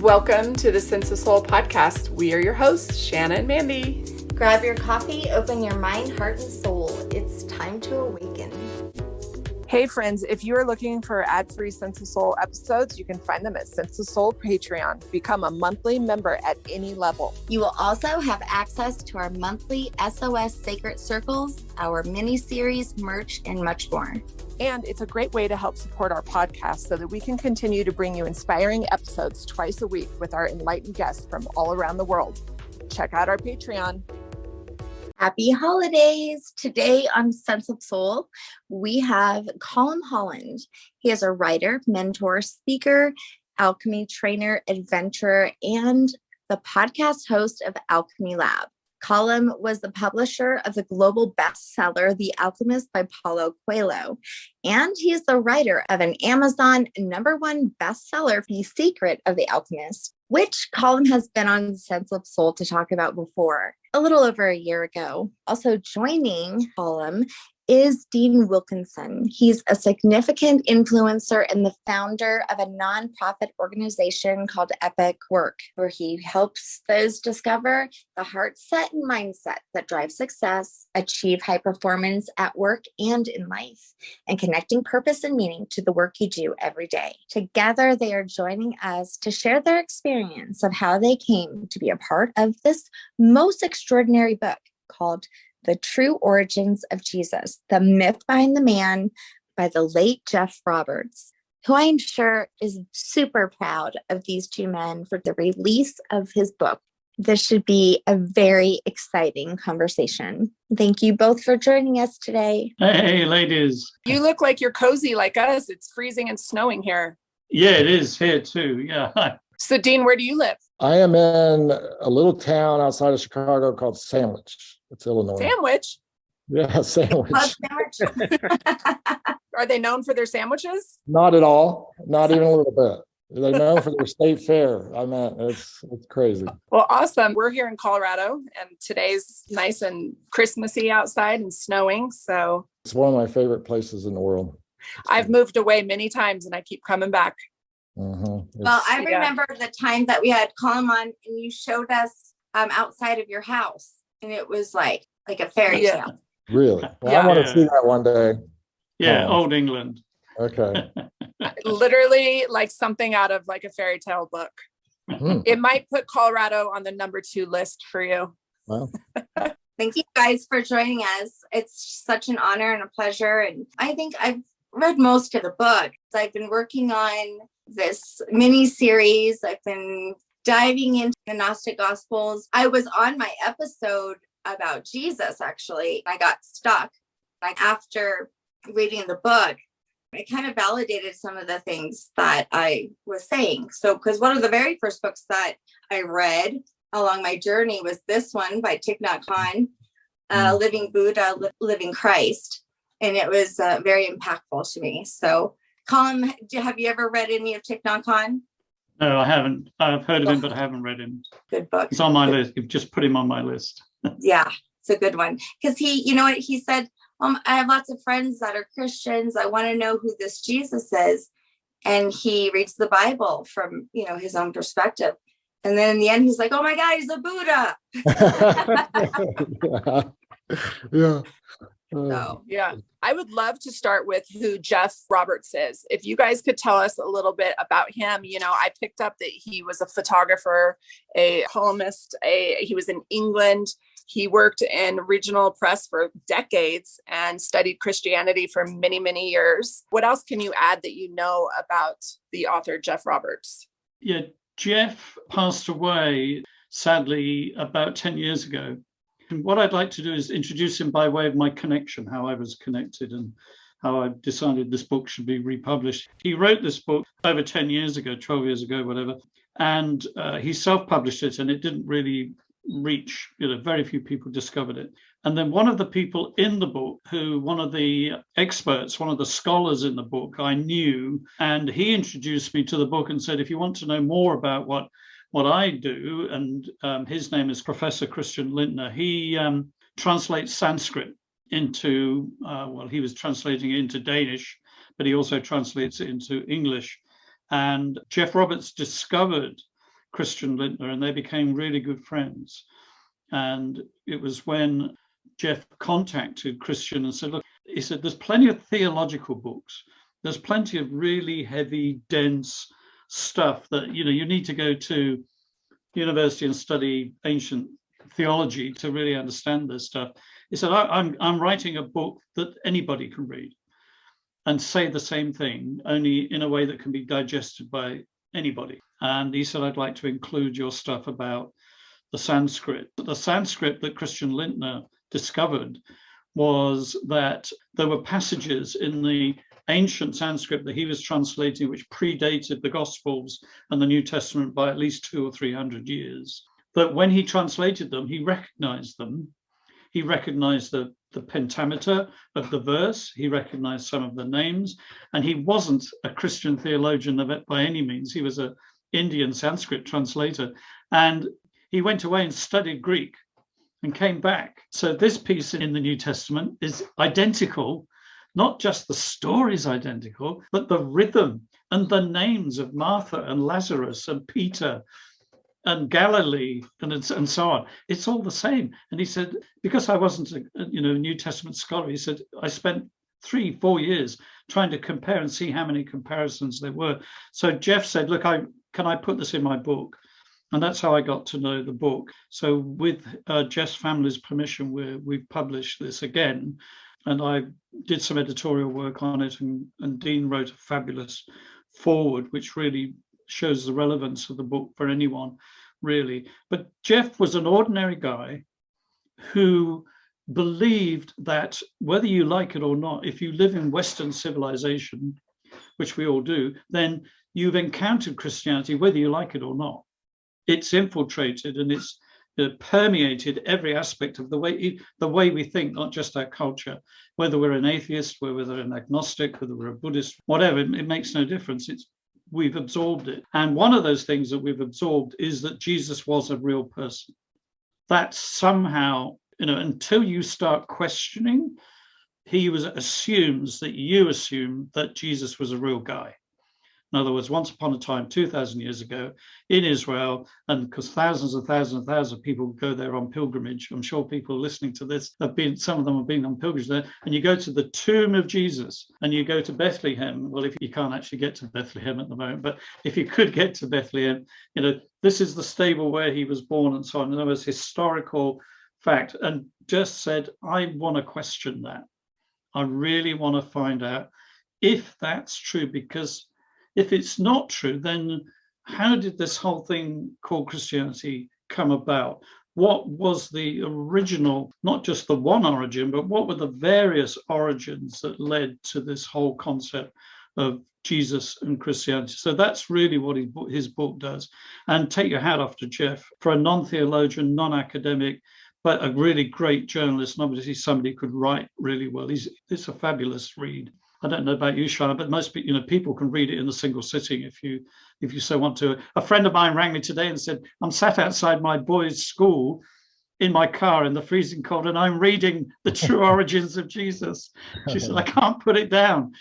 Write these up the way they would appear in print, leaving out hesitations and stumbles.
Welcome to the Sense of Soul podcast. We are your hosts, Shanna and Mandy. Grab your coffee, open your mind, heart, and soul. It's time to awaken. Hey friends, if you are looking for ad-free Sense of Soul episodes, you can find them at Sense of Soul Patreon. Become a monthly member at any level. You will also have access to our monthly SOS Sacred Circles, our mini-series, merch, and much more. And it's a great way to help support our podcast so that we can continue to bring you inspiring episodes twice a week with our enlightened guests from all around the world. Check out our Patreon. Happy holidays! Today on Sense of Soul, we have Colm Holland. He is a writer, mentor, speaker, alchemy trainer, adventurer, and the podcast host of Alchemy Lab. Colm was the publisher of the global bestseller, The Alchemist by Paulo Coelho, and he is the writer of an Amazon #1 bestseller, The Secret of the Alchemist, which Colm has been on Sense of Soul to talk about before, a little over a year ago. Also joining Colm is Dean Wilkinson. He's a significant influencer and the founder of a nonprofit organization called Epoch Work, where he helps those discover the heart set and mindset that drive success, achieve high performance at work and in life, and connecting purpose and meaning to the work you do every day. Together, they are joining us to share their experience of how they came to be a part of this most extraordinary book called The True Origins of Jesus, The Myth Behind the Man by the late Geoff Roberts, who I am sure is super proud of these two men for the release of his book. This should be a very exciting conversation. Thank you both for joining us today. Hey, ladies. You look like you're cozy like us. It's freezing and snowing here. Yeah, it is here too. Yeah. So Dean, where do you live? I am in a little town outside of Chicago called Sandwich. It's Illinois. Sandwich? Yeah, Sandwich. Sandwich. Are they known for their sandwiches? Not at all. Not even a little bit. They're known for their state fair. I mean, it's crazy. Well, awesome. We're here in Colorado, and today's nice and Christmassy outside and snowing. So It's one of my favorite places in the world. I've moved away many times, and I keep coming back. Mhm. Well, I remember the time that we had Colm on and you showed us outside of your house, and it was like a fairy tale. Really? Well, Yeah. I want to see that one day. Yeah, Old England. Okay. Literally like something out of like a fairy tale book. Hmm. It might put Colorado on the #2 list for you. Well, Thank you guys for joining us. It's such an honor and a pleasure. And I think I've read most of the book. I've been working on this mini series. I've been diving into the Gnostic Gospels. I was on my episode about Jesus, actually. I got stuck. After reading the book, it kind of validated some of the things that I was saying. So, because one of the very first books that I read along my journey was this one by Thich Nhat Hanh, Living Buddha, Living Christ. And it was very impactful to me. So, Colm, have you ever read any of Thich Nhat Hanh? No, I haven't. I've heard of him, but I haven't read him. Good book. It's on my list. You've just put him on my list. Yeah, it's a good one. Because he, you know what he said? I have lots of friends that are Christians. I want to know who this Jesus is. And he reads the Bible from, his own perspective. And then in the end, he's like, oh my God, he's a Buddha. yeah. So, Yeah. I would love to start with who Geoff Roberts is. If you guys could tell us a little bit about him. I picked up that he was a photographer, a poemist, he was in England. He worked in regional press for decades and studied Christianity for many, many years. What else can you add that you know about the author, Geoff Roberts? Yeah, Geoff passed away, sadly, about 10 years ago. And what I'd like to do is introduce him by way of my connection, how I was connected and how I decided this book should be republished. He wrote this book over 10 years ago, 12 years ago, whatever, and he self-published it, and it didn't really reach, very few people discovered it. And then one of the people in the book, one of the experts, one of the scholars in the book, I knew, and he introduced me to the book and said, if you want to know more about what I do, and his name is Professor Christian Lintner, he translates Sanskrit into, he was translating it into Danish, but he also translates it into English. And Geoff Roberts discovered Christian Lintner, and they became really good friends. And it was when Geoff contacted Christian and said, look, he said, there's plenty of theological books. There's plenty of really heavy, dense stuff that, you need to go to university and study ancient theology to really understand this stuff. He said, I'm writing a book that anybody can read and say the same thing, only in a way that can be digested by anybody. And he said, I'd like to include your stuff about the Sanskrit. The Sanskrit that Christian Lintner discovered was that there were passages in the ancient Sanskrit that he was translating which predated the Gospels and the New Testament by at least 200 or 300 years. But when he translated them, he recognized them. He recognized the pentameter of the verse. He recognized some of the names. And he wasn't a Christian theologian by any means. He was an Indian Sanskrit translator. And he went away and studied Greek and came back. So this piece in the New Testament is identical. Not just the story's identical, but the rhythm and the names of Martha and Lazarus and Peter and Galilee and so on. It's all the same. And he said, because I wasn't a New Testament scholar, he said, I spent 3-4 years trying to compare and see how many comparisons there were. So Geoff said, look, can I put this in my book? And that's how I got to know the book. So with Geoff's family's permission, we've published this again. And I did some editorial work on it, and Dean wrote a fabulous foreword, which really shows the relevance of the book for anyone, really. But Geoff was an ordinary guy who believed that whether you like it or not, if you live in Western civilization, which we all do, then you've encountered Christianity, whether you like it or not. It's infiltrated and it's permeated every aspect of the way we think, not just our culture. Whether we're an atheist, whether we're an agnostic, whether we're a Buddhist, whatever, it makes no difference. We've absorbed it. And one of those things that we've absorbed is that Jesus was a real person. That somehow, until you start questioning, assumes that you assume that Jesus was a real guy. In other words, once upon a time, 2,000 years ago, in Israel, and because thousands and thousands and thousands of people go there on pilgrimage, I'm sure people listening to this some of them have been on pilgrimage there, and you go to the tomb of Jesus, and you go to Bethlehem. Well, if you can't actually get to Bethlehem at the moment, but if you could get to Bethlehem, this is the stable where he was born and so on. And there was historical fact, and just said, I want to question that. I really want to find out if that's true, because if it's not true, then how did this whole thing called Christianity come about? What was the original, not just the one origin, but what were the various origins that led to this whole concept of Jesus and Christianity? So that's really what his book does. And take your hat off to Geoff for a non-theologian, non-academic, but a really great journalist, and obviously somebody who could write really well. It's a fabulous read. I don't know about you, Shana, but most people can read it in a single sitting if you so want to. A friend of mine rang me today and said, I'm sat outside my boys' school in my car in the freezing cold, and I'm reading The True Origins of Jesus. She said, I can't put it down.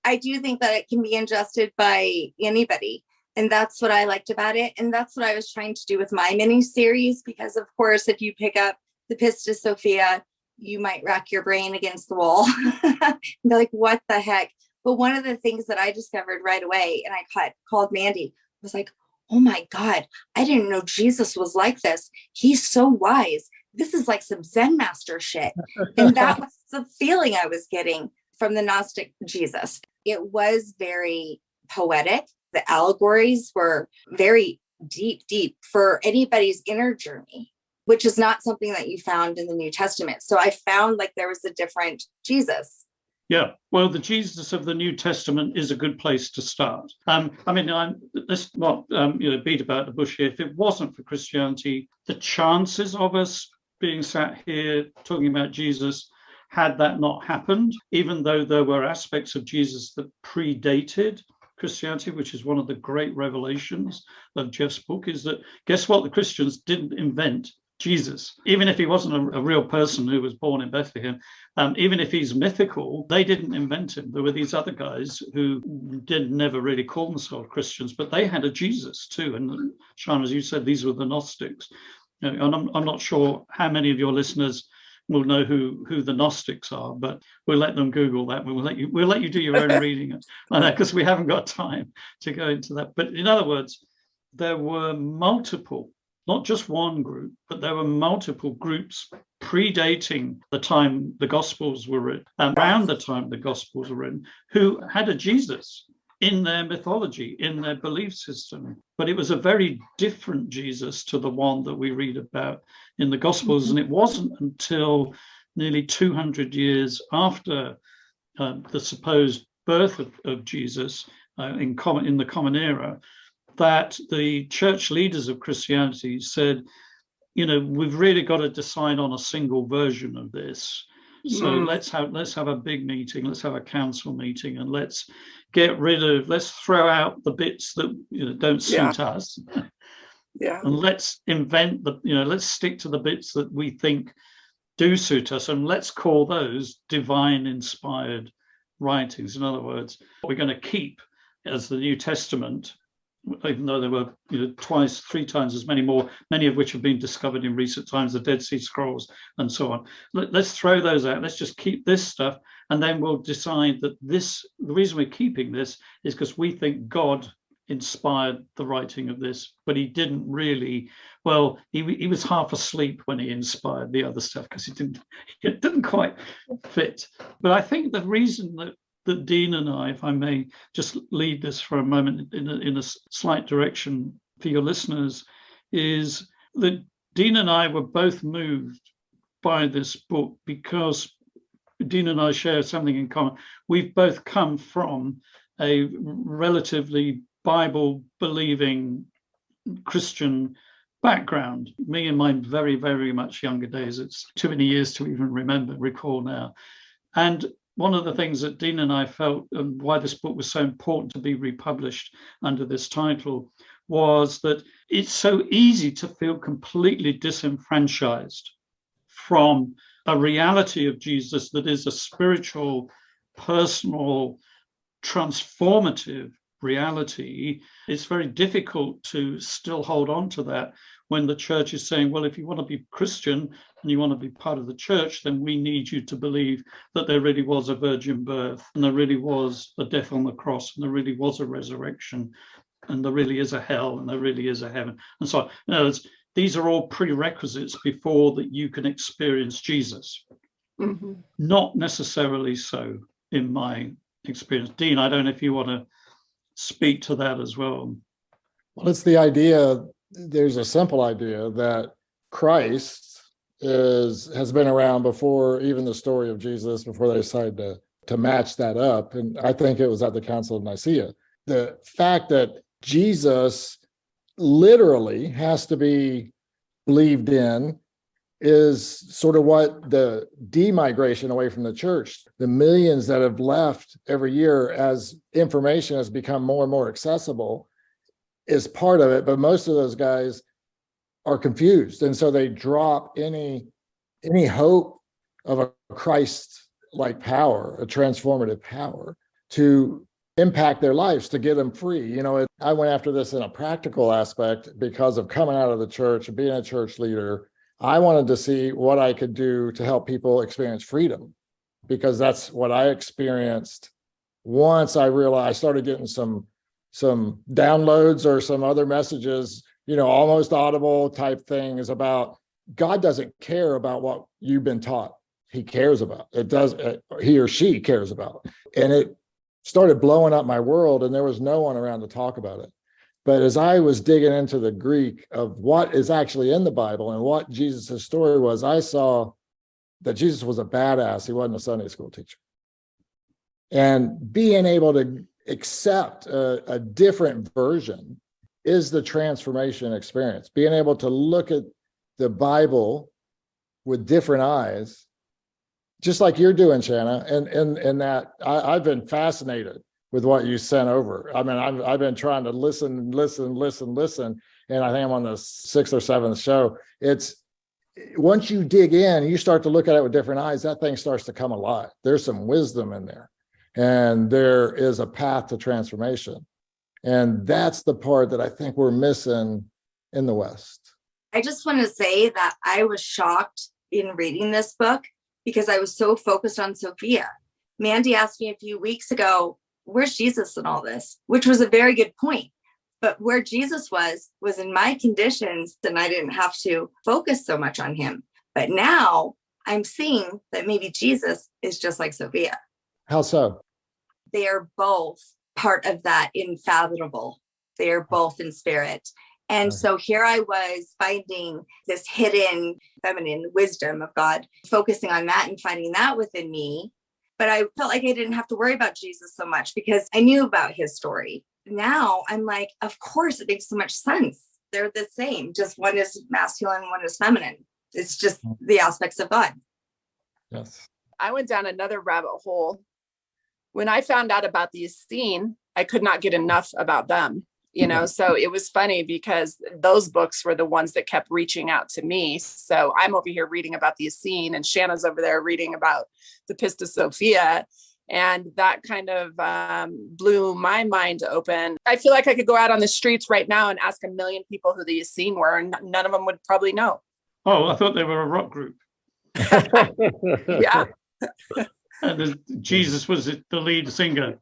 I do think that it can be ingested by anybody. And that's what I liked about it. And that's what I was trying to do with my mini series, because of course, if you pick up the Pistis Sophia, you might rack your brain against the wall and be like, what the heck? But one of the things that I discovered right away, and I called Mandy, was like, oh my God, I didn't know Jesus was like this. He's so wise. This is like some Zen master shit. And that was the feeling I was getting from the Gnostic Jesus. It was very poetic. The allegories were very deep for anybody's inner journey, which is not something that you found in the New Testament. So I found like there was a different Jesus. Yeah, well, the Jesus of the New Testament is a good place to start. Let's not beat about the bush here. If it wasn't for Christianity, the chances of us being sat here talking about Jesus, had that not happened, even though there were aspects of Jesus that predated Christianity, which is one of the great revelations of Geoff's book, is that guess what? The Christians didn't invent Jesus. Even if he wasn't a real person who was born in Bethlehem, even if he's mythical, they didn't invent him. There were these other guys who never really call themselves Christians, but they had a Jesus too. And Sean, as you said, these were the Gnostics. And I'm not sure how many of your listeners will know who the Gnostics are, but we'll let them Google that. We'll let you do your own reading on that, because we haven't got time to go into that. But in other words, there were multiple, not just one group, but there were multiple groups predating the time the Gospels were written, around the time the Gospels were written, who had a Jesus in their mythology, in their belief system. But it was a very different Jesus to the one that we read about in the Gospels. And it wasn't until nearly 200 years after the supposed birth of Jesus in the Common Era, that the church leaders of Christianity said, we've really got to decide on a single version of this. So let's have a big meeting, let's have a council meeting, and let's throw out the bits that don't suit us. Yeah. And let's invent let's stick to the bits that we think do suit us, and let's call those divine inspired writings. In other words, we're going to keep as the New Testament, even though there were twice, three times as many more, many of which have been discovered in recent times, the Dead Sea Scrolls and so on. Let's throw those out. Let's just keep this stuff, and then we'll decide that the reason we're keeping this is because we think God inspired the writing of this, but he didn't really. Well, he was half asleep when he inspired the other stuff, because it didn't quite fit. But I think the reason that Dean and I, if I may just lead this for a moment in a slight direction for your listeners, is that Dean and I were both moved by this book because Dean and I share something in common. We've both come from a relatively Bible-believing Christian background. Me in my very, very much younger days. It's too many years to even recall now. And one of the things that Dean and I felt, and why this book was so important to be republished under this title, was that it's so easy to feel completely disenfranchised from a reality of Jesus that is a spiritual, personal, transformative reality. It's very difficult to still hold on to that when the church is saying, well, if you want to be Christian and you want to be part of the church, then we need you to believe that there really was a virgin birth, and there really was a death on the cross, and there really was a resurrection, and there really is a hell, and there really is a heaven, and so on. In other words, these are all prerequisites before that you can experience Jesus. Mm-hmm. Not necessarily so in my experience. Dean, I don't know if you want to speak to that as well. Well, it's the idea, there's a simple idea that Christ has been around before even the story of Jesus, before they decided to match that up. And I think it was at the Council of Nicaea. The fact that Jesus literally has to be believed in is sort of what the demigration away from the church, the millions that have left every year as information has become more and more accessible, is part of it. But most of those guys are confused, and so they drop any hope of a Christ-like power, a transformative power to impact their lives, to get them free. I went after this in a practical aspect because of coming out of the church and being a church leader. I wanted to see what I could do to help people experience freedom, because that's what I experienced once I realized I started getting some downloads or some other messages, almost audible type things about God doesn't care about what you've been taught. He cares about it. He or she cares about it. And it started blowing up my world, and there was no one around to talk about it. But as I was digging into the Greek of what is actually in the Bible and what Jesus' story was, I saw that Jesus was a badass. He wasn't a Sunday school teacher. And being able to accept a different version is the transformation experience. Being able to look at the Bible with different eyes, just like you're doing, Shanna, and that I've been fascinated with what you sent over. I mean, I've been trying to listen, and I think I'm on the 6th or 7th show. once you dig in, you start to look at it with different eyes, that thing starts to come alive. There's some wisdom in there, and there is a path to transformation. And that's the part that I think we're missing in the West. I just want to say that I was shocked in reading this book because I was so focused on Sophia. Mandy asked me a few weeks ago, where's Jesus in all this? Which was a very good point. But where Jesus was in my conditions, and I didn't have to focus so much on him. But now I'm seeing that maybe Jesus is just like Sophia. How so? They are both part of that unfathomable. They are both in spirit. And so here I was finding this hidden feminine wisdom of God, focusing on that and finding that within me. But I felt like I didn't have to worry about Jesus so much because I knew about his story. Now I'm like, of course, it makes so much sense. They're the same. Just one is masculine, one is feminine. It's just the aspects of God. Yes. I went down another rabbit hole. When I found out about the Essene, I could not get enough about them. So it was funny because those books were the ones that kept reaching out to me. So I'm over here reading about the Essene, and Shanna's over there reading about the Pistis Sophia. And that kind of blew my mind open. I feel like I could go out on the streets right now and ask 1 million people who the Essene were, and none of them would probably know. Oh, I thought they were a rock group. Yeah. And Jesus was the lead singer.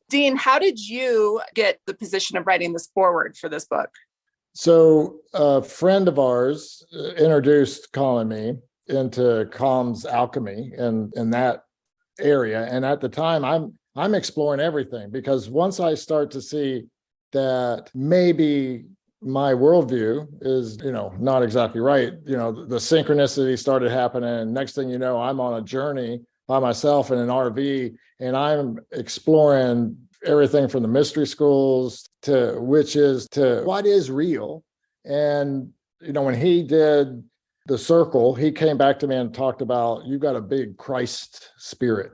Dean, how did you get the position of writing this foreword for this book? So a friend of ours introduced Colm and me into Colm's alchemy and in that area. And at the time, I'm exploring everything, because once I start to see that maybe my worldview is, not exactly right, the synchronicity started happening. And next thing you know, I'm on a journey by myself in an RV, and I'm exploring everything from the mystery schools to witches to what is real. And, when he did the circle, he came back to me and talked about, you've got a big Christ spirit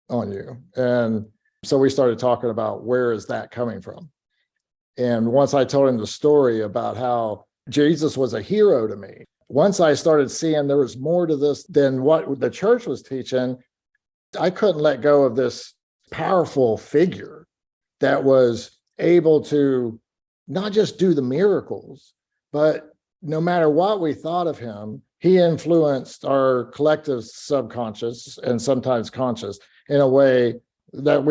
on you. And so we started talking about, where is that coming from? And once I told him the story about how Jesus was a hero to me, once I started seeing there was more to this than what the church was teaching, I couldn't let go of this powerful figure that was able to not just do the miracles, but no matter what we thought of him, he influenced our collective subconscious and sometimes conscious in a way that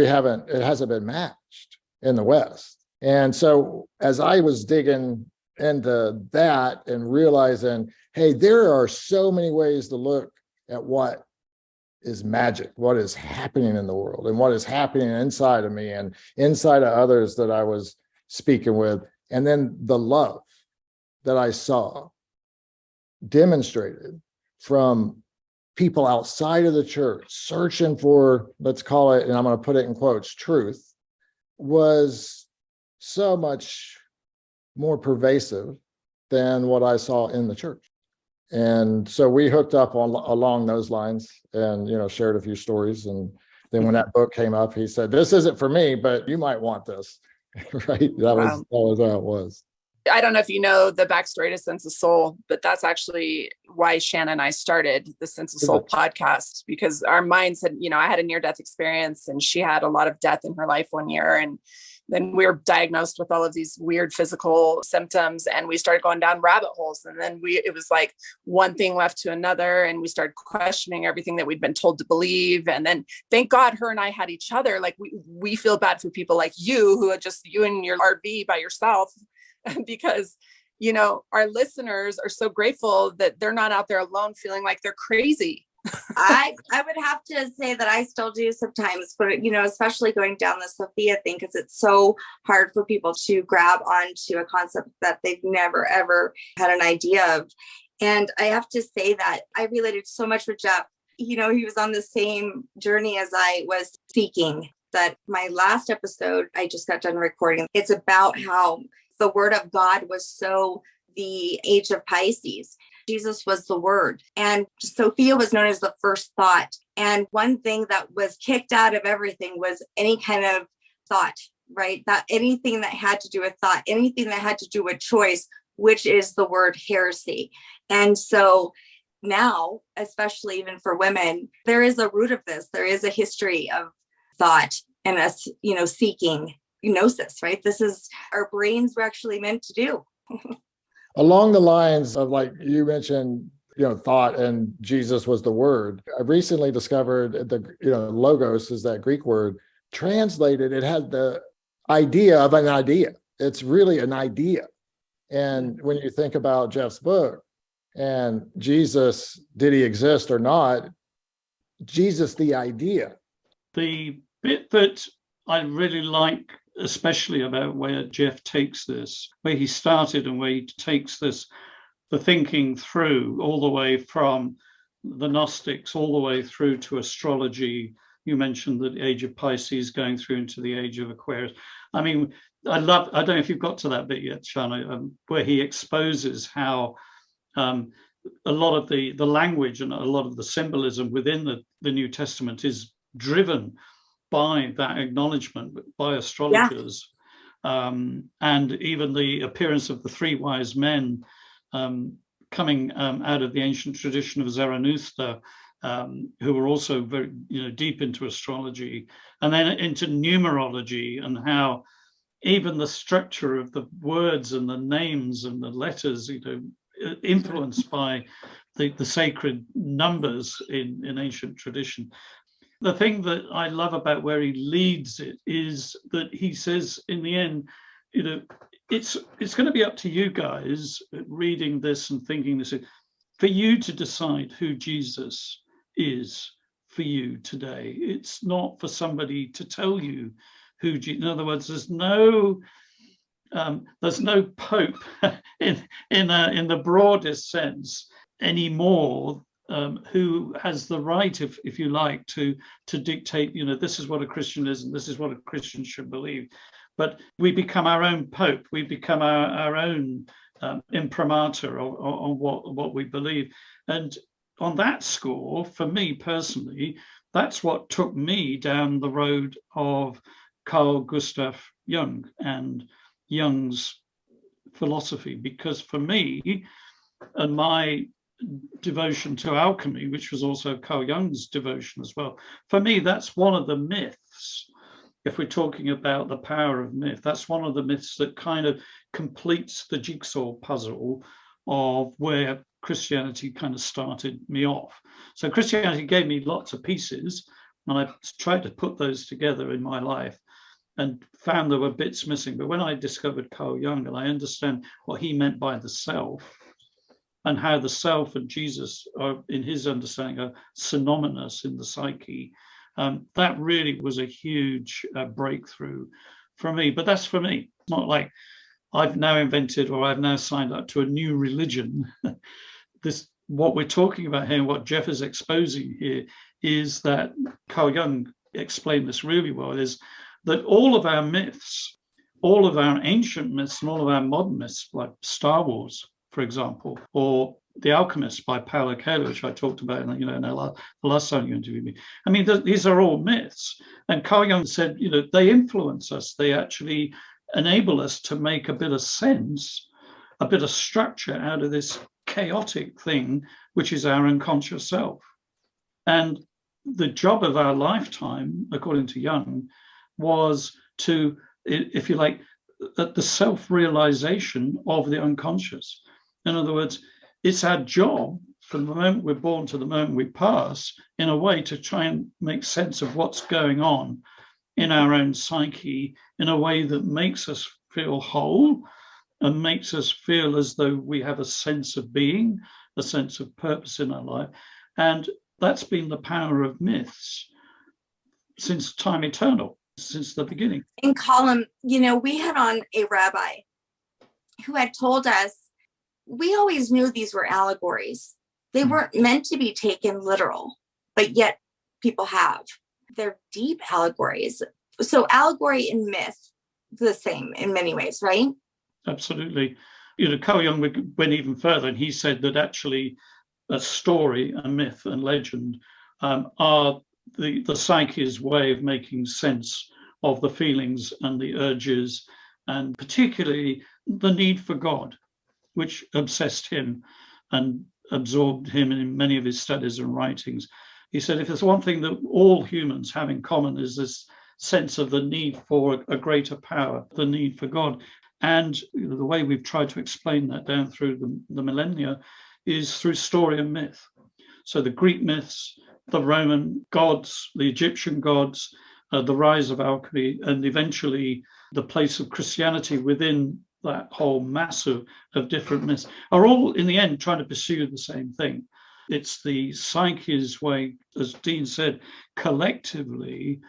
it hasn't been matched in the West. And so as I was digging into that and realizing, hey, there are so many ways to look at what is magic, what is happening in the world, and what is happening inside of me and inside of others that I was speaking with. And then the love that I saw demonstrated from people outside of the church searching for, let's call it, and I'm going to put it in quotes, truth, was so much more pervasive than what I saw in the church. And so we hooked up along those lines and, shared a few stories. And then when that book came up, he said, this isn't for me, but you might want this. Right. That was how it was. I don't know if you know the backstory to Sense of Soul, but that's actually why Shanna and I started the Sense of Soul podcast, because our minds had, I had a near-death experience and she had a lot of death in her life one year. And then we were diagnosed with all of these weird physical symptoms, and we started going down rabbit holes. And then it was like one thing left to another, and we started questioning everything that we'd been told to believe. And then thank God her and I had each other. Like we feel bad for people like you who are just you in your RV by yourself, because, our listeners are so grateful that they're not out there alone feeling like they're crazy. I would have to say that I still do sometimes, but especially going down the Sophia thing, because it's so hard for people to grab onto a concept that they've never ever had an idea of. And I have to say that I related so much with Geoff. He was on the same journey as I was speaking. That my last episode I just got done recording, it's about how the word of God was so the age of Pisces. Jesus was the word, and Sophia was known as the first thought. And one thing that was kicked out of everything was any kind of thought, right? That anything that had to do with thought, anything that had to do with choice which is the word heresy. And so now, especially even for women, there is a root of this. There is a history of thought and us, seeking gnosis, right? This is our brains were actually meant to do. Along the lines of, like you mentioned, thought and Jesus was the word. I recently discovered logos is that Greek word. Translated, it had the idea of an idea. It's really an idea. And when you think about Geoff's book and Jesus, did he exist or not? Jesus, the idea. The bit that I really like, especially about where Geoff takes this, where he started and where he takes this, the thinking through all the way from the Gnostics all the way through to astrology. You mentioned the age of Pisces going through into the age of Aquarius. I mean, I don't know if you've got to that bit yet, Shana, where he exposes how a lot of the language and a lot of the symbolism within the New Testament is driven by that acknowledgement by astrologers. Yeah. And even the appearance of the three wise men coming out of the ancient tradition of Zarathustra, who were also very deep into astrology, and then into numerology, and how even the structure of the words and the names and the letters, influenced by the sacred numbers in ancient tradition. The thing that I love about where he leads it is that he says in the end, it's going to be up to you guys reading this and thinking this, for you to decide who Jesus is for you today. It's not for somebody to tell you who. In other words, there's no pope in the broadest sense anymore, who has the right, if you like, to dictate. This is what a Christian is, and this is what a Christian should believe. But we become our own pope. We become our own imprimatur on what we believe. And on that score, for me personally, that's what took me down the road of Carl Gustav Jung and Jung's philosophy. Because for me, and my devotion to alchemy, which was also Carl Jung's devotion as well, for me, that's one of the myths. If we're talking about the power of myth, that's one of the myths that kind of completes the jigsaw puzzle of where Christianity kind of started me off. So Christianity gave me lots of pieces, and I tried to put those together in my life and found there were bits missing. But when I discovered Carl Jung and I understand what he meant by the self, and how the self and Jesus are, in his understanding, are synonymous in the psyche, that really was a huge breakthrough for me. But that's for me. It's not like I've now invented or I've now signed up to a new religion. What we're talking about here, what Geoff is exposing here, is that Carl Jung explained this really well, is that all of our myths, all of our ancient myths and all of our modern myths, like Star Wars, for example, or The Alchemist by Paulo Coelho, which I talked about in the last time you interviewed me. I mean, these are all myths. And Carl Jung said, they influence us. They actually enable us to make a bit of sense, a bit of structure out of this chaotic thing, which is our unconscious self. And the job of our lifetime, according to Jung, was to, if you like, the self-realization of the unconscious. In other words, it's our job from the moment we're born to the moment we pass, in a way, to try and make sense of what's going on in our own psyche in a way that makes us feel whole and makes us feel as though we have a sense of being, a sense of purpose in our life. And that's been the power of myths since time eternal, since the beginning. In Colm, we had on a rabbi who had told us, we always knew these were allegories. They weren't meant to be taken literal, but yet people have. They're deep allegories. So allegory and myth, the same in many ways, right? Absolutely. Carl Jung went even further, and he said that actually a story, a myth and legend are the psyche's way of making sense of the feelings and the urges, and particularly the need for God. which obsessed him and absorbed him in many of his studies and writings. He said, if there's one thing that all humans have in common is this sense of the need for a greater power, the need for God. And the way we've tried to explain that down through the millennia is through story and myth. So the Greek myths, the Roman gods, the Egyptian gods, the rise of alchemy, and eventually the place of Christianity within that whole mass of different myths are all in the end trying to pursue the same thing. It's the psyche's way, as Dean said, collectively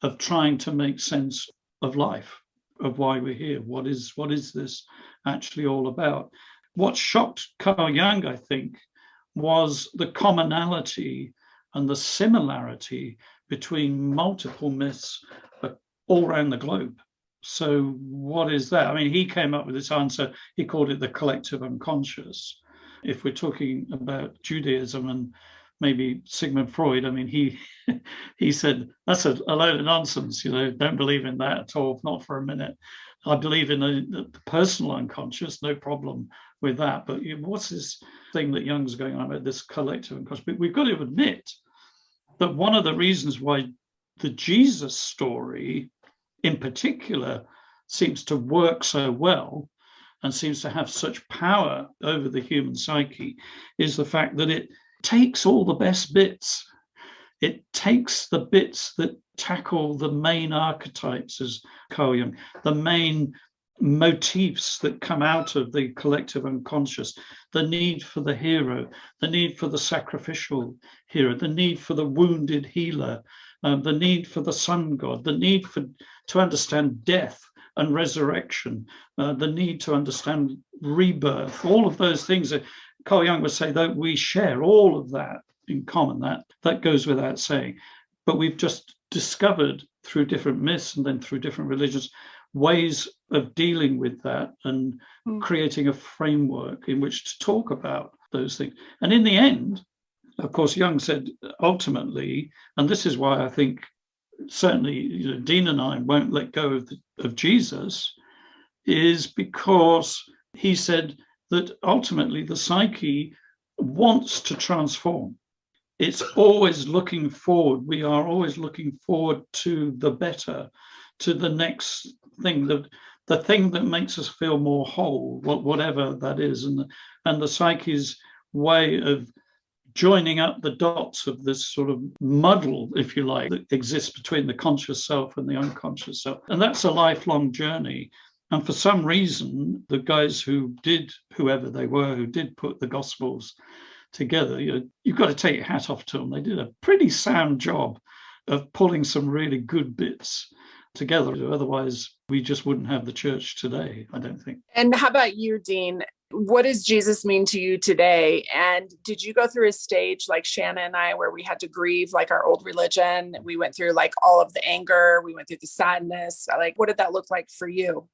of trying to make sense of life, of why we're here. What is this actually all about? What shocked Carl Jung, I think, was the commonality and the similarity between multiple myths all around the globe. So what is that? I mean, he came up with this answer. He called it the collective unconscious. If we're talking about Judaism and maybe Sigmund Freud, I mean, he said, that's a load of nonsense, don't believe in that at all, not for a minute. I believe in the personal unconscious, no problem with that. But what's this thing that Jung's going on about, this collective unconscious? But we've got to admit that one of the reasons why the Jesus story in particular seems to work so well and seems to have such power over the human psyche is the fact that it takes all the best bits. It takes the bits that tackle the main archetypes, as Carl Jung, the main motifs that come out of the collective unconscious, the need for the hero, the need for the sacrificial hero, the need for the wounded healer, the need for the sun god, the need to understand death and resurrection, the need to understand rebirth, all of those things that Carl Jung would say that we share all of that in common. That goes without saying. But we've just discovered through different myths and then through different religions ways of dealing with that and creating a framework in which to talk about those things. And in the end, of course, Jung said ultimately, and this is why I think certainly Dean and I won't let go of Jesus, is because he said that ultimately the psyche wants to transform. It's always looking forward. We are always looking forward to the better, to the next thing, the thing that makes us feel more whole, whatever that is. And the psyche's way of joining up the dots of this sort of muddle, if you like, that exists between the conscious self and the unconscious self. And that's a lifelong journey. And for some reason, the guys whoever they were, who did put the Gospels together, you've got to take your hat off to them. They did a pretty sound job of pulling some really good bits together. Otherwise, we just wouldn't have the church today, I don't think. And how about you, Dean? What does Jesus mean to you today? And did you go through a stage like Shanna and I, where we had to grieve like our old religion? We went through like all of the anger. We went through the sadness. Like, what did that look like for you?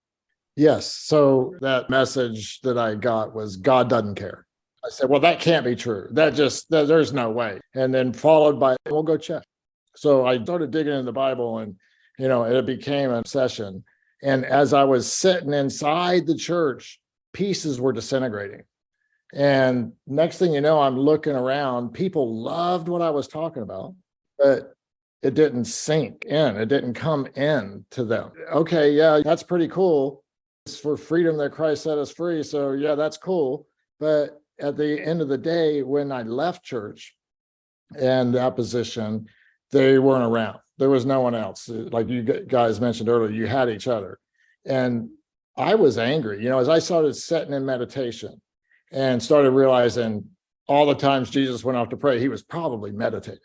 Yes. So that message that I got was God doesn't care. I said, well, that can't be true. There's no way. And then followed by, we'll go check. So I started digging in the Bible and, it became an obsession. And as I was sitting inside the church, pieces were disintegrating. And next thing you know, I'm looking around. People loved what I was talking about, but it didn't sink in. It didn't come in to them. Okay, yeah, that's pretty cool. It's for freedom that Christ set us free. So yeah, that's cool. But at the end of the day, when I left church and that position, they weren't around. There was no one else. Like you guys mentioned earlier, you had each other. And I was angry, as I started sitting in meditation and started realizing all the times Jesus went off to pray, he was probably meditating,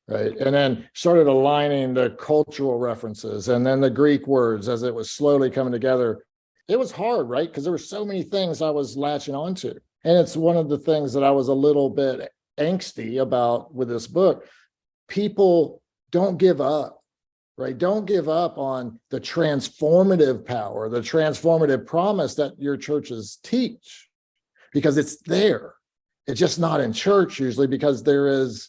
right? And then started aligning the cultural references and then the Greek words as it was slowly coming together. It was hard, right? Because there were so many things I was latching onto. And it's one of the things that I was a little bit angsty about with this book. People don't give up, right? Don't give up on the transformative power, the transformative promise that your churches teach, because it's there. It's just not in church usually, because there is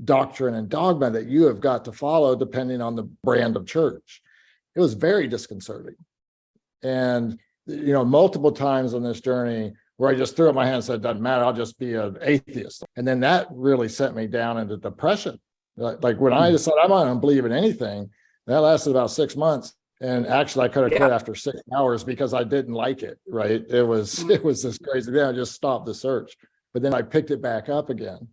doctrine and dogma that you have got to follow depending on the brand of church. It was very disconcerting. And, multiple times on this journey, where I just threw up my hand and said, doesn't matter, I'll just be an atheist. And then that really sent me down into depression. Like when I decided I'm not going to believe in anything, that lasted about 6 months. And actually I could have quit after 6 hours because I didn't like it, right? It was this crazy. Then I just stopped the search, but then I picked it back up again.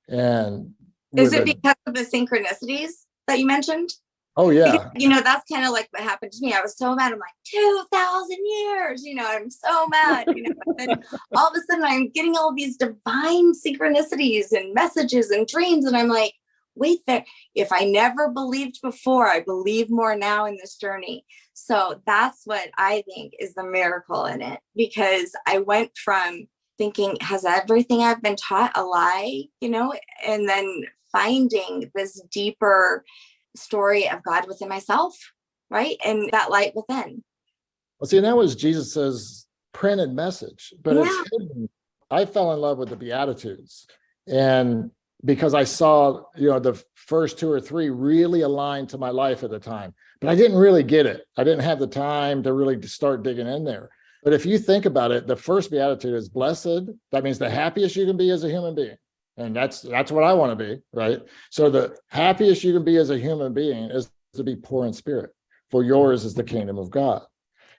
And is it because of the synchronicities that you mentioned? Oh yeah. Because, that's kind of like what happened to me. I was so mad. I'm like, 2,000 years, I'm so mad, and then all of a sudden I'm getting all these divine synchronicities and messages and dreams. And I'm like, wait there. If I never believed before, I believe more now in this journey. So that's what I think is the miracle in it, because I went from thinking, has everything I've been taught a lie, and then finding this deeper story of God within myself, right? And that light within. Well, see, and that was Jesus's printed message, but it's hidden. I fell in love with the Beatitudes, and because I saw, the first 2 or 3 really aligned to my life at the time, but I didn't really get it. I didn't have the time to really start digging in there. But if you think about it, the first Beatitude is blessed. That means the happiest you can be as a human being. And that's what I want to be, right? So the happiest you can be as a human being is to be poor in spirit, for yours is the kingdom of God.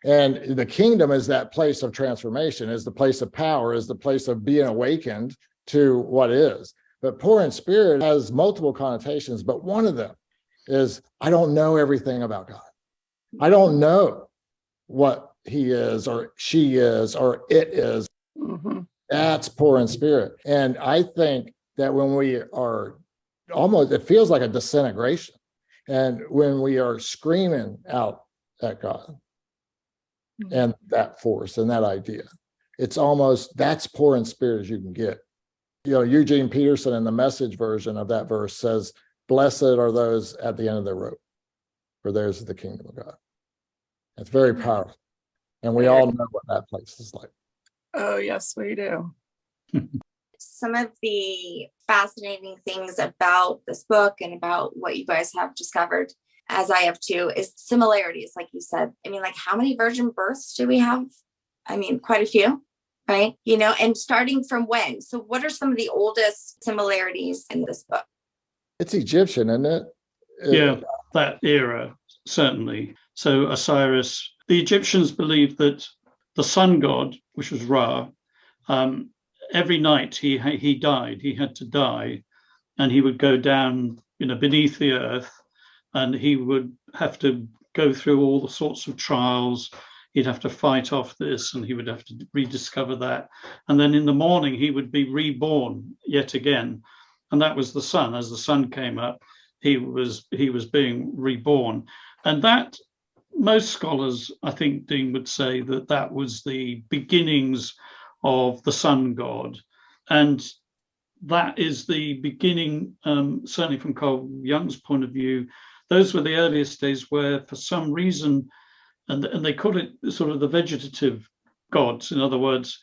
And the kingdom is that place of transformation, is the place of power, is the place of being awakened to what is. But poor in spirit has multiple connotations, but one of them is, I don't know everything about God. I don't know what he is or she is or it is. Mm-hmm. That's poor in spirit. And I think that when we are it feels like a disintegration. And when we are screaming out at God and that force and that idea, it's almost, that's poor in spirit as you can get. Eugene Peterson in the Message version of that verse says, blessed are those at the end of their rope, for theirs is the kingdom of God. It's very powerful. And we all know what that place is like. Oh, yes, we do. Some of the fascinating things about this book and about what you guys have discovered, as I have too, is similarities, like you said. Like how many virgin births do we have? Quite a few, right? And starting from when? So what are some of the oldest similarities in this book? It's Egyptian, isn't it? Yeah, that era, certainly. So Osiris, the Egyptians believed that the sun god, which was Ra, every night he died. He had to die, and he would go down, beneath the earth, and he would have to go through all the sorts of trials. He'd have to fight off this, and he would have to rediscover that. And then in the morning, he would be reborn yet again. And that was the sun. As the sun came up, he was being reborn. And that, most scholars, I think, Dean, would say that was the beginnings of the sun god. And that is the beginning, certainly from Carl Jung's point of view, those were the earliest days where, for some reason, and they call it sort of the vegetative gods. In other words,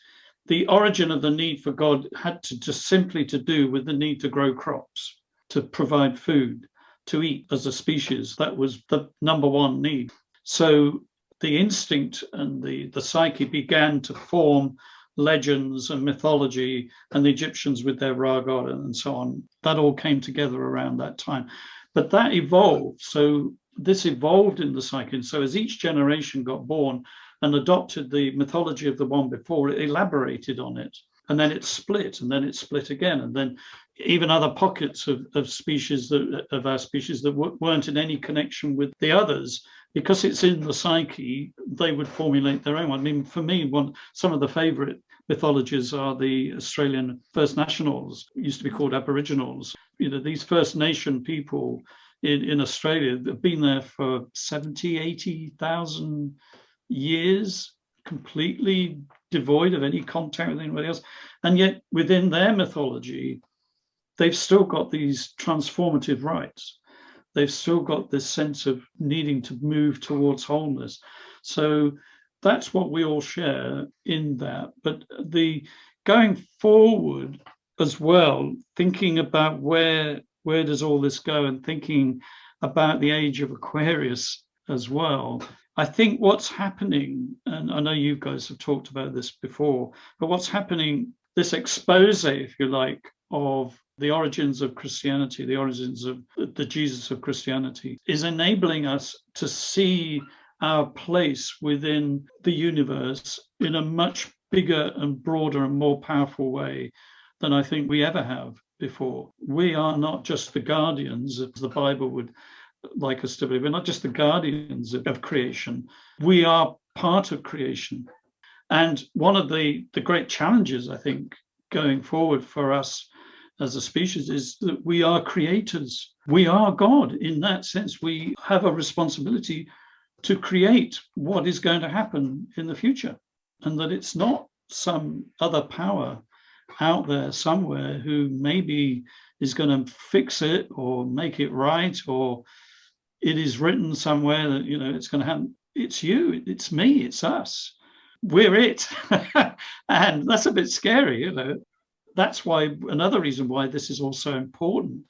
the origin of the need for God had to just simply to do with the need to grow crops, to provide food, to eat as a species. That was the number one need. So the instinct and the psyche began to form legends and mythology, and the Egyptians with their Ra god and so on. That all came together around that time. But that evolved. So this evolved in the psyche. And so as each generation got born and adopted the mythology of the one before, it elaborated on it. And then it split, and then it split again. And then even other pockets of species, of our species that weren't in any connection with the others, because it's in the psyche, they would formulate their own one. For me, some of the favorite mythologies are the Australian First Nationals, used to be called Aboriginals. These First Nation people in Australia have been there for 70, 80,000 years, completely devoid of any contact with anybody else. And yet within their mythology, they've still got these transformative rights. They've still got this sense of needing to move towards wholeness. So that's what we all share in that. But the going forward as well, thinking about where does all this go, and thinking about the age of Aquarius as well. I think what's happening, and I know you guys have talked about this before, but what's happening, this expose, if you like, of the origins of Christianity, the origins of the Jesus of Christianity, is enabling us to see our place within the universe in a much bigger and broader and more powerful way than I think we ever have before. We are not just the guardians, as the Bible would like us to be. We're not just the guardians of creation. We are part of creation. And one of the great challenges, I think, going forward for us as a species is that we are creators. We are God in that sense. We have a responsibility to create what is going to happen in the future, and that it's not some other power out there somewhere who maybe is going to fix it or make it right, or it is written somewhere that, it's going to happen. It's you, it's me, it's us. We're it. And that's a bit scary, That's why another reason why this is also important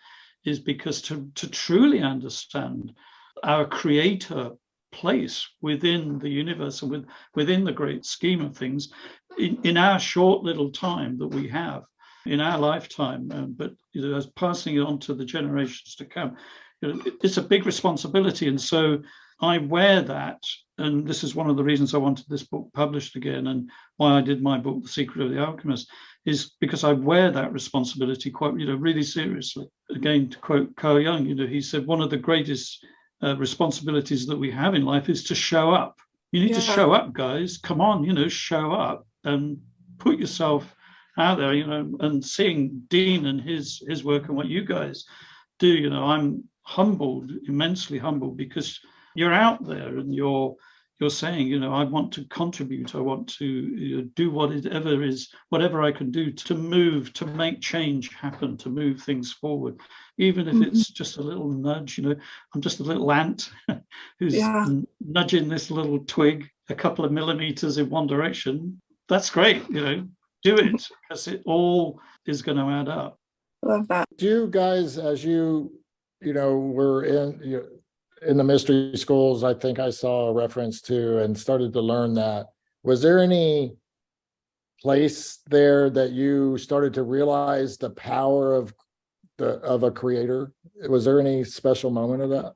is because to truly understand our creator place within the universe and within the great scheme of things in our short little time that we have in our lifetime, but as passing it on to the generations to come, it's a big responsibility. And so I wear that, and this is one of the reasons I wanted this book published again, and why I did my book, The Secret of the Alchemist, is because I wear that responsibility quite, really seriously. Again, to quote Carl Jung, he said one of the greatest responsibilities that we have in life is to show up. You need to show up, guys. Come on, show up and put yourself out there, and seeing Dean and his work and what you guys do, I'm humbled, immensely humbled, because you're out there and you're saying, I want to contribute. I want to do whatever I can do to move, to make change happen, to move things forward, even if it's just a little nudge. I'm just a little ant who's nudging this little twig a couple of millimeters in one direction. That's great, do it, because it all is going to add up. Love that. Do you guys, as you were in the mystery schools, I think I saw a reference to and started to learn that. Was there any place there that you started to realize the power of a creator? Was there any special moment of that?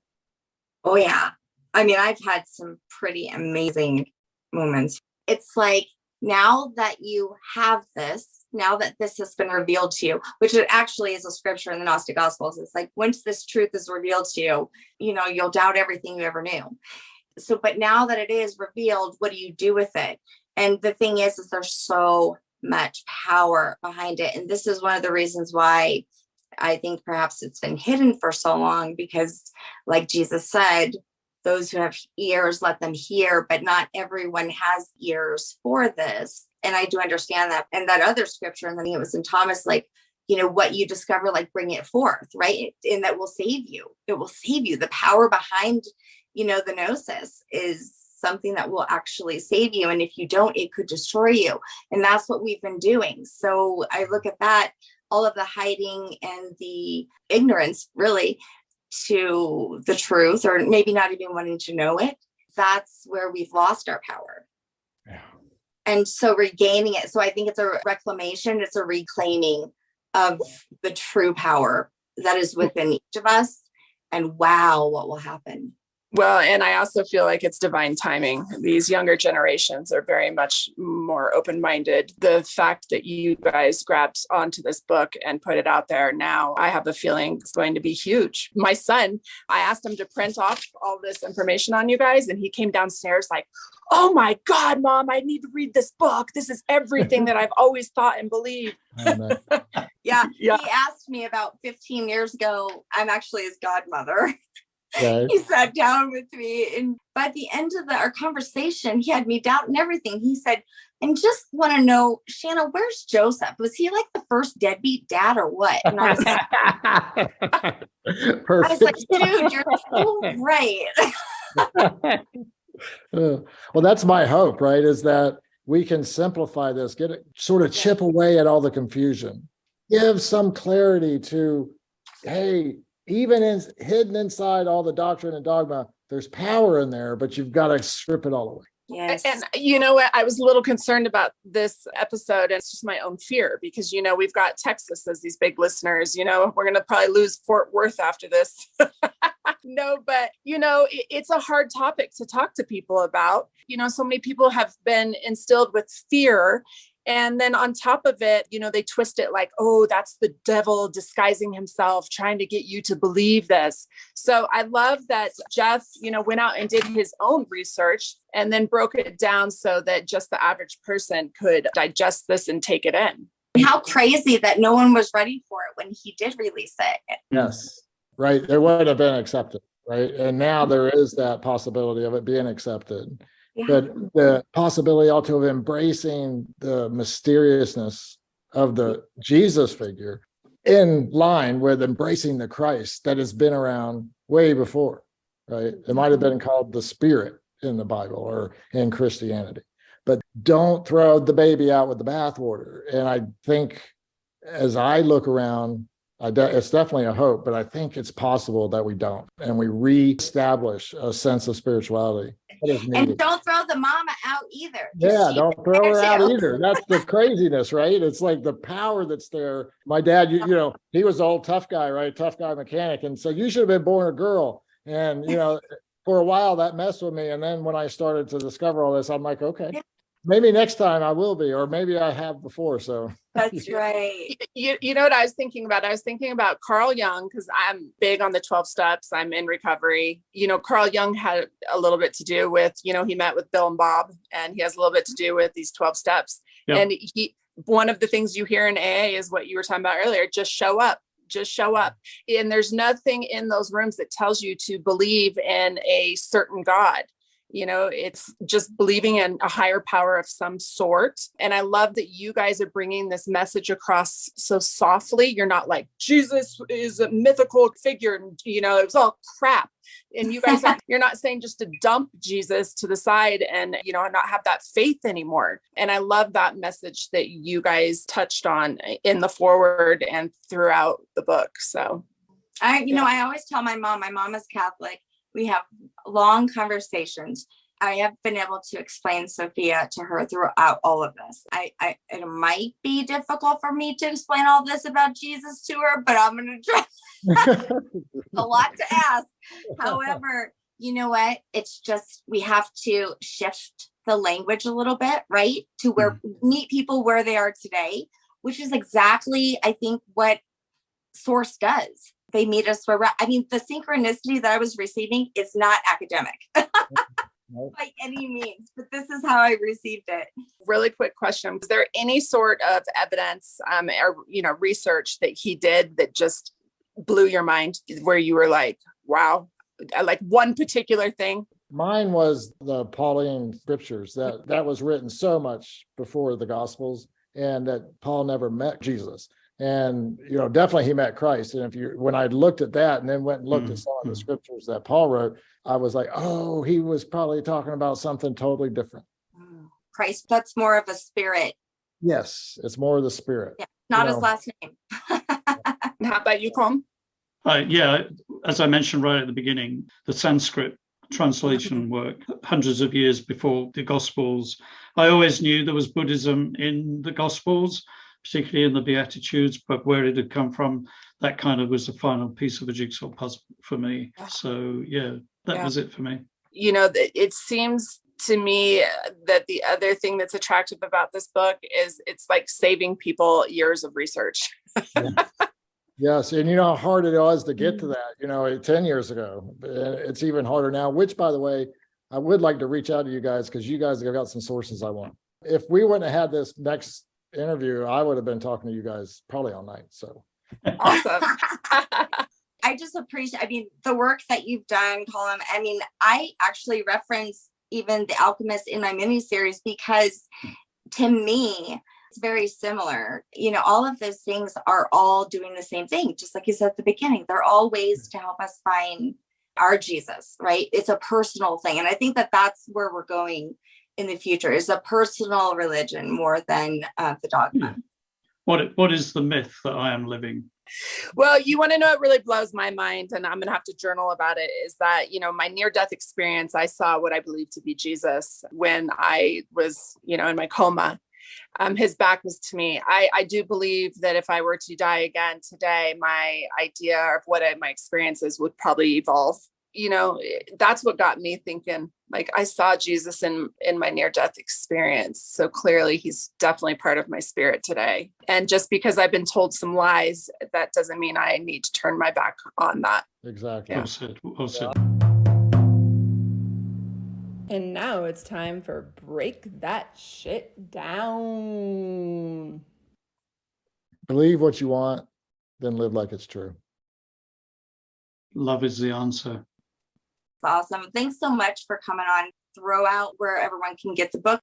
Oh yeah. I mean, I've had some pretty amazing moments. It's like, now that you have this, now that this has been revealed to you, which it actually is a scripture in the Gnostic Gospels, it's like, once this truth is revealed to you, you'll doubt everything you ever knew. So, but now that it is revealed, what do you do with it? And the thing is there's so much power behind it. And this is one of the reasons why I think perhaps it's been hidden for so long, because like Jesus said, those who have ears, let them hear, but not everyone has ears for this. And I do understand that. And that other scripture, and I think it was in Thomas, like, what you discover, like, bring it forth, right? And that will save you. It will save you. The power behind, the gnosis is something that will actually save you. And if you don't, it could destroy you. And that's what we've been doing. So I look at that, all of the hiding and the ignorance, really, to the truth, or maybe not even wanting to know it, that's where we've lost our power. Yeah. And so regaining it. So I think it's a reclamation, it's a reclaiming of the true power that is within each of us. And wow, what will happen? Well, and I also feel like it's divine timing. These younger generations are very much more open-minded. The fact that you guys grabbed onto this book and put it out there now, I have a feeling it's going to be huge. My son, I asked him to print off all this information on you guys, and he came downstairs like, oh my God, Mom, I need to read this book. This is everything that I've always thought and believed. Yeah. He asked me about 15 years ago. I'm actually his godmother. Okay. He sat down with me, and by the end of our conversation, he had me doubting everything. He said, and just want to know, Shanna, where's Joseph? Was he like the first deadbeat dad or what? And I was like, I was like, dude, you're so right. Well, that's my hope, right? Is that we can simplify this, get it, sort of chip away at all the confusion, give some clarity to, hey, even hidden inside all the doctrine and dogma, There's power in there, but you've got to strip it all away. Yes. And you know what? I was a little concerned about this episode, and it's just my own fear because, we've got Texas as these big listeners. We're going to probably lose Fort Worth after this. No, but, it's a hard topic to talk to people about. So many people have been instilled with fear. And then on top of it, they twist it like, oh, that's the devil disguising himself, trying to get you to believe this. So I love that Geoff, went out and did his own research and then broke it down so that just the average person could digest this and take it in. How crazy that no one was ready for it when he did release it. Yes, right. It would have been accepted, right? And now there is that possibility of it being accepted. Yeah. But the possibility also of embracing the mysteriousness of the Jesus figure in line with embracing the Christ that has been around way before, right? It might have been called the Spirit in the Bible or in Christianity, but don't throw the baby out with the bathwater. And I think as I look around, it's definitely a hope, but I think it's possible that we don't. And we reestablish a sense of spirituality. And don't throw the mama out either. Yeah, don't throw her out either. That's the craziness, right? It's like the power that's there. My dad, he was the old tough guy, right? Tough guy mechanic. And so you should have been born a girl. And, for a while that messed with me. And then when I started to discover all this, I'm like, okay, maybe next time I will be, or maybe I have before. So that's right. You know what I was thinking about? I was thinking about Carl Jung, because I'm big on the 12 steps. I'm in recovery. Carl Jung had a little bit to do with, he met with Bill and Bob, and he has a little bit to do with these 12 steps. Yep. And one of the things you hear in AA is what you were talking about earlier, just show up. Just show up. And there's nothing in those rooms that tells you to believe in a certain God. It's just believing in a higher power of some sort. And I love that you guys are bringing this message across so softly. You're not like, Jesus is a mythical figure. And, it was all crap. And you guys, you're not saying just to dump Jesus to the side and, not have that faith anymore. And I love that message that you guys touched on in the foreword and throughout the book. So I always tell my mom is Catholic. We have long conversations. I have been able to explain Sophia to her throughout all of this. It might be difficult for me to explain all this about Jesus to her, but I'm going to try. A lot to ask. However, you know what? It's just, we have to shift the language a little bit, right? To where meet people where they are today, which is exactly, I think, what Source does. They meet us where the synchronicity that I was receiving is not academic by any means, but this is how I received it. Really quick question. Was there any sort of evidence or, research that he did that just blew your mind where you were like, wow, like one particular thing? Mine was the Pauline scriptures that was written so much before the Gospels, and that Paul never met Jesus. And, definitely he met Christ. And when I looked at that and then went and looked at some of the scriptures that Paul wrote, I was like, oh, he was probably talking about something totally different. Christ, that's more of a spirit. Yes, it's more of the spirit. Yeah, not his last name. How about you, Colm? As I mentioned right at the beginning, the Sanskrit translation work hundreds of years before the Gospels. I always knew there was Buddhism in the Gospels, particularly in the Beatitudes, but where it had come from, that kind of was the final piece of a jigsaw puzzle for me. So, that was it for me. It seems to me that the other thing that's attractive about this book is it's like saving people years of research. Yes. And you know how hard it was to get to that, 10 years ago. It's even harder now, which, by the way, I would like to reach out to you guys because you guys have got some sources I want. If we wouldn't have had this next interview, I would have been talking to you guys probably all night. So awesome. I just appreciate, the work that you've done, Colm. I actually reference even The Alchemist in my miniseries because to me, it's very similar. All of those things are all doing the same thing. Just like you said at the beginning, they're all ways to help us find our Jesus, right? It's a personal thing. And I think that that's where we're going in the future, is a personal religion more than the dogma. What is the myth that I am living? Well, you want to know, it really blows my mind, and I'm going to have to journal about it, is that, my near-death experience, I saw what I believe to be Jesus when I was, in my coma. His back was to me. I do believe that if I were to die again today, my idea of what my experiences would probably evolve. That's what got me thinking, like, I saw Jesus in my near-death experience. So clearly he's definitely part of my spirit today. And just because I've been told some lies, that doesn't mean I need to turn my back on that. Exactly. Well said. Well said. And now it's time for Break That Shit Down. Believe what you want, then live like it's true. Love is the answer. Awesome. Thanks so much for coming on. Throw out where everyone can get the book.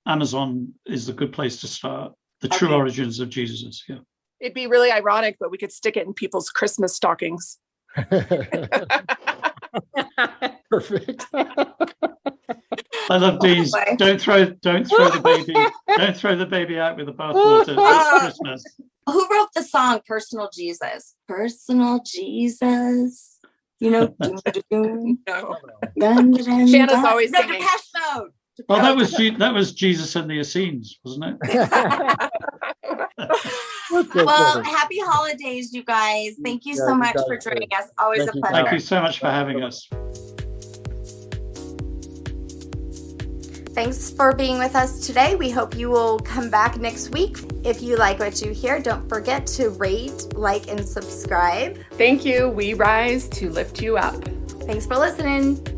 Amazon is a good place to start. The Okay. True Origins of Jesus. Yeah. It'd be really ironic, but we could stick it in people's Christmas stockings. Perfect. I love these. Bye. Don't throw the baby. Don't throw the baby out with the bathwater. It's Christmas. Who wrote the song Personal Jesus? Personal Jesus. Doom, doom, doom. No. Dun, dun, dun, Shanna's dun. always No, singing. Depeche Mode. Well, that was Jesus and the Essenes, wasn't it? Well, happy holidays, you guys. Thank you so you much guys for too. joining us. Always Thank a you. pleasure. Thank you so much for having us. Thanks for being with us today. We hope you will come back next week. If you like what you hear, don't forget to rate, like, and subscribe. Thank you. We rise to lift you up. Thanks for listening.